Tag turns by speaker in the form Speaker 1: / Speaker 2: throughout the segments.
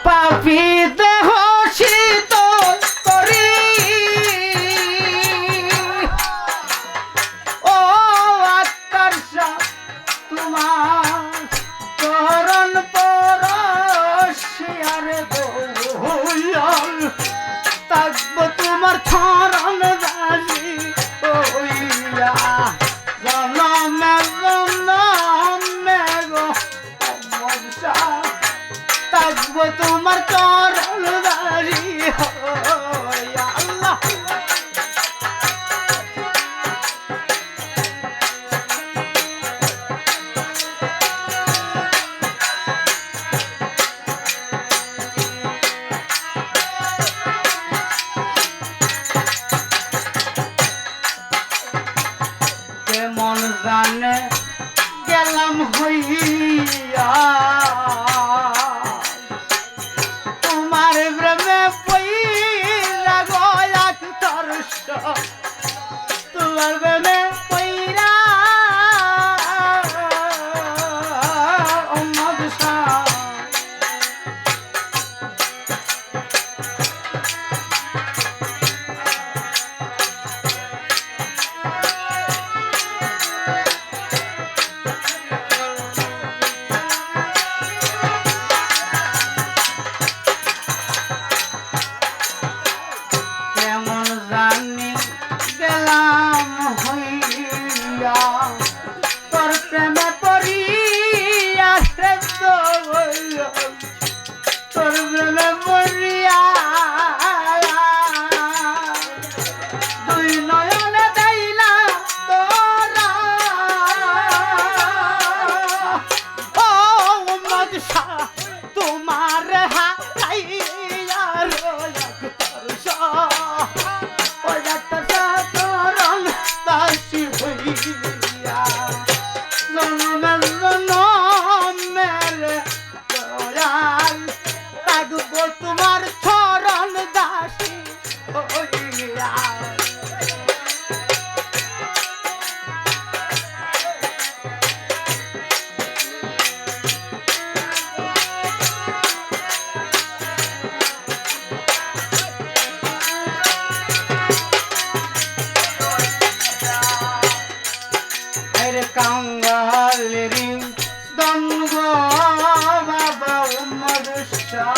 Speaker 1: পাপি দেহ শীতল করি ও আত্মার তোমার চরণ পরশিয়ারে দয়াল থাকব তোমার চরণ দাসী হইয়া জনমে জনমে গো মনসা থাকব তোমার চরণ দাসী হইয়া আল্লাহ কেমন জানে গেলাম হইয়া তোমার প্রেমে পইরা গয়া তরস তোমার প্রেমে পইরা মদসা জানি গেলাম হইয়া তোর প্রেমে পড়িয়া তোর প্রেমে পড়িয়া দুই নয়নে দেই না তোরা ও মদসা তোমার হারাইয়া রোয়া তরসা চরণ দাসী হইয়া জনমে জনমের দয়াল থাকব তোমার চরণ দাসী হইয়া কাঙ্গালেরি দঙ্গ বাবা মদসা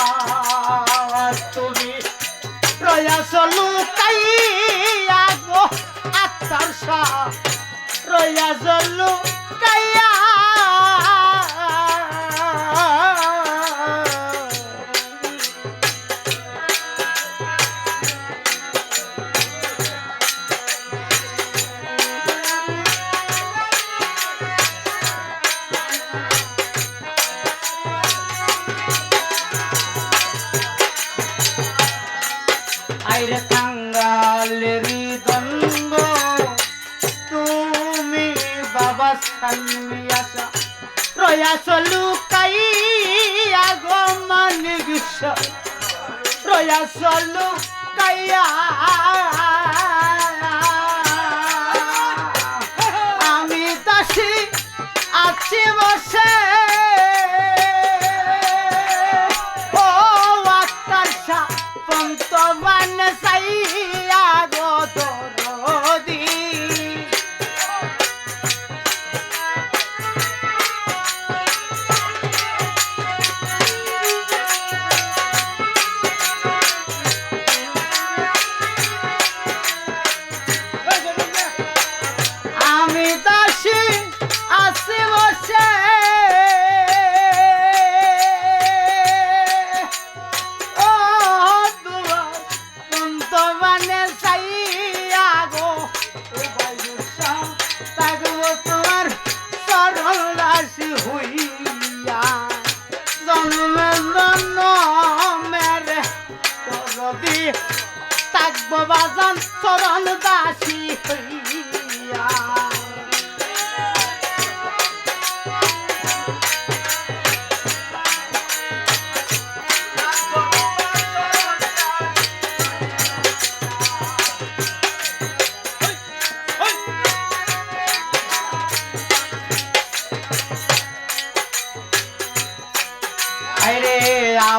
Speaker 1: তুমি প্রয়াস লুকাইয়া গো আত্মার প্রয়াস লুকাইয়া আইরে কাঙ্গালেরি দঙ্গ তুমি বাবা সান্নিয়াসা প্রয়াস লুকাইয়া গো মানিগস প্রয়াস লুকাইয়া আমি দাসী আছি বসে ও আত্মার পন্তবান সাইয়া গো দরদি আমি দাসী আসি বসে থাকবো বাজান চরণ দাসী হইয়া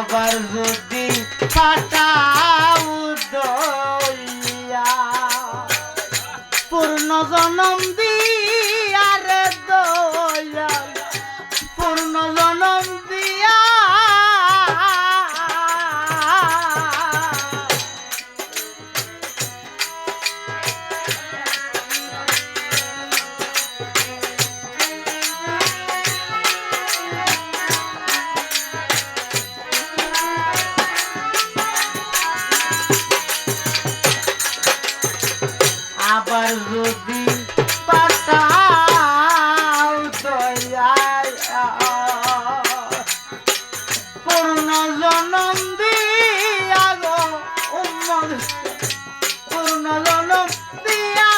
Speaker 1: আবার যদি ফাটাও দইয়া পূর্ণ জনম দিয়া রে দয়াল পূর্ণ জনম দিয়া আবার যদি পাঠাও দয়া পূর্ণ জনম দিয়া গো উম্মত পূর্ণ জনম দিয়া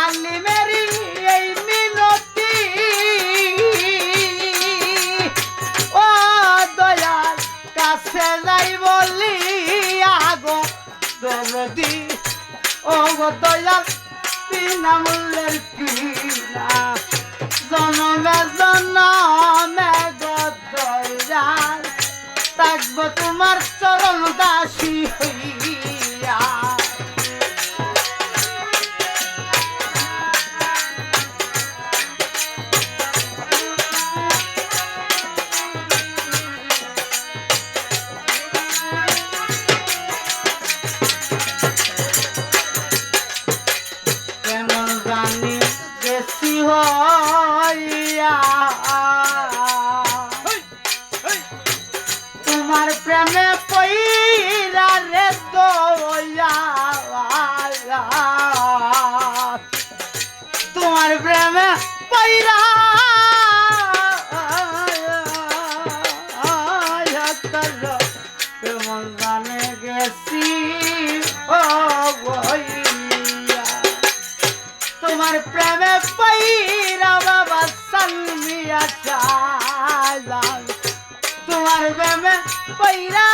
Speaker 1: আলিমেরি এই মিনতি ও দয়াল কাছে যাই বলি দরদি ও গো দয়াল বিনামূল্যের কিনা জনমে জনমে গো দয়াল থাকব তোমার চরণ দাসী হইয়া তোমার প্রেমে পইরা রে দয়াল তোমার প্রেমে পইরা কেমন জানে গেছি ও ভইয়া তোমার প্রেমে পইরা বাবা সালমিয়া চাল তোমার প্রেমে পইরা